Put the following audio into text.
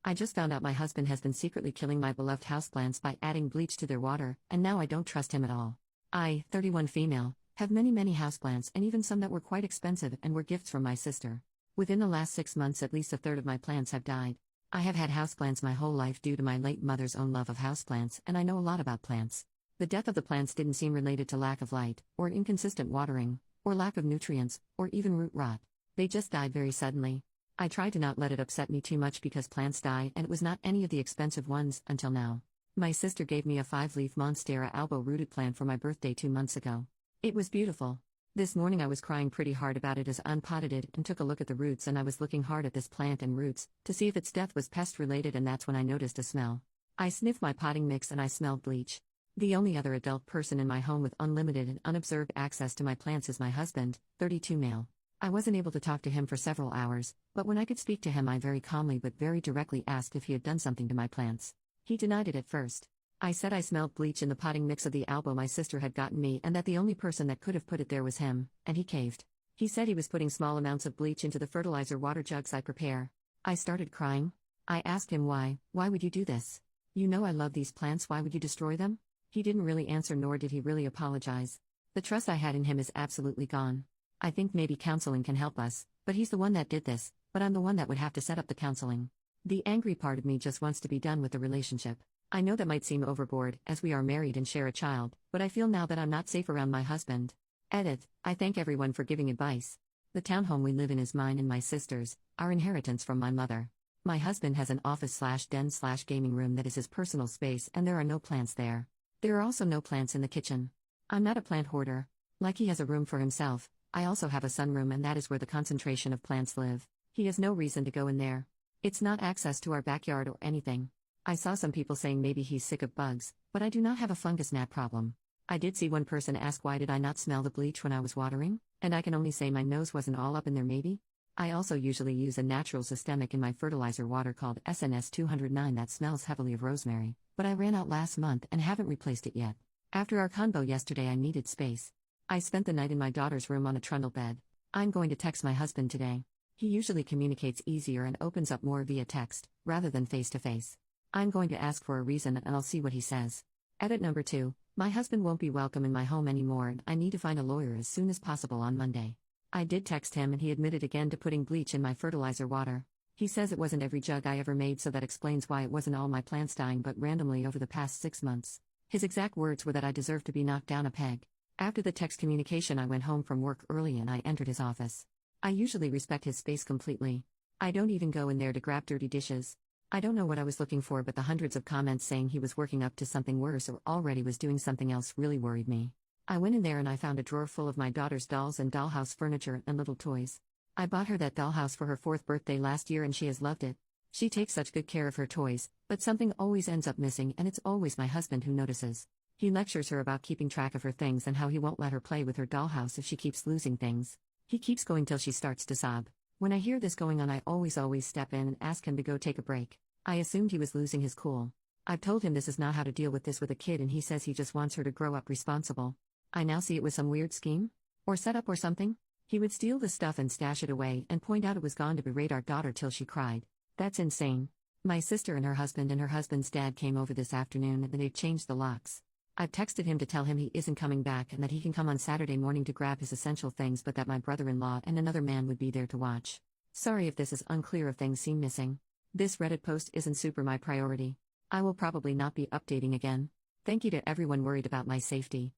I just found out my husband has been secretly killing my beloved houseplants by adding bleach to their water, and now I don't trust him at all. I, 31 female, have many houseplants and even some that were quite expensive and were gifts from my sister. Within the last 6 months at least a third of my plants have died. I have had houseplants my whole life due to my late mother's own love of houseplants, and I know a lot about plants. The death of the plants didn't seem related to lack of light, or inconsistent watering, or lack of nutrients, or even root rot. They just died very suddenly. I tried to not let it upset me too much because plants die and it was not any of the expensive ones until now. My sister gave me a 5-leaf Monstera albo-rooted plant for my birthday 2 months ago. It was beautiful. This morning I was crying pretty hard about it as I unpotted it and took a look at the roots, and I was looking hard at this plant and roots to see if its death was pest related, and that's when I noticed a smell. I sniffed my potting mix and I smelled bleach. The only other adult person in my home with unlimited and unobserved access to my plants is my husband, 32 male. I wasn't able to talk to him for several hours, but when I could speak to him I very calmly but very directly asked if he had done something to my plants. He denied it at first. I said I smelled bleach in the potting mix of the albo my sister had gotten me and that the only person that could have put it there was him, and he caved. He said he was putting small amounts of bleach into the fertilizer water jugs I prepare. I started crying. I asked him why would you do this? You know I love these plants, why would you destroy them? He didn't really answer, nor did he really apologize. The trust I had in him is absolutely gone. I think maybe counseling can help us, but he's the one that did this, but I'm the one that would have to set up the counseling. The angry part of me just wants to be done with the relationship. I know that might seem overboard, as we are married and share a child, but I feel now that I'm not safe around my husband. Edit. I thank everyone for giving advice. The townhome we live in is mine and my sister's, our inheritance from my mother. My husband has an office/den/gaming room that is his personal space, and there are no plants there. There are also no plants in the kitchen. I'm not a plant hoarder. Like he has a room for himself, I also have a sunroom, and that is where the concentration of plants live. He has no reason to go in there. It's not access to our backyard or anything. I saw some people saying maybe he's sick of bugs, but I do not have a fungus gnat problem. I did see one person ask why did I not smell the bleach when I was watering, and I can only say my nose wasn't all up in there maybe. I also usually use a natural systemic in my fertilizer water called SNS 209 that smells heavily of rosemary, but I ran out last month and haven't replaced it yet. After our convo yesterday I needed space. I spent the night in my daughter's room on a trundle bed. I'm going to text my husband today. He usually communicates easier and opens up more via text, rather than face to face. I'm going to ask for a reason and I'll see what he says. Edit number 2. My husband won't be welcome in my home anymore and I need to find a lawyer as soon as possible on Monday. I did text him and he admitted again to putting bleach in my fertilizer water. He says it wasn't every jug I ever made, so that explains why it wasn't all my plants dying but randomly over the past 6 months. His exact words were that I deserve to be knocked down a peg. After the text communication I went home from work early and I entered his office. I usually respect his space completely. I don't even go in there to grab dirty dishes. I don't know what I was looking for, but the hundreds of comments saying he was working up to something worse or already was doing something else really worried me. I went in there and I found a drawer full of my daughter's dolls and dollhouse furniture and little toys. I bought her that dollhouse for her 4th birthday last year and she has loved it. She takes such good care of her toys, but something always ends up missing and it's always my husband who notices. He lectures her about keeping track of her things and how he won't let her play with her dollhouse if she keeps losing things. He keeps going till she starts to sob. When I hear this going on I always step in and ask him to go take a break. I assumed he was losing his cool. I've told him this is not how to deal with this with a kid and he says he just wants her to grow up responsible. I now see it was some weird scheme? Or setup or something? He would steal the stuff and stash it away and point out it was gone to berate our daughter till she cried. That's insane. My sister and her husband's dad came over this afternoon and they've changed the locks. I've texted him to tell him he isn't coming back and that he can come on Saturday morning to grab his essential things, but that my brother-in-law and another man would be there to watch. Sorry if this is unclear if things seem missing. This Reddit post isn't super my priority. I will probably not be updating again. Thank you to everyone worried about my safety.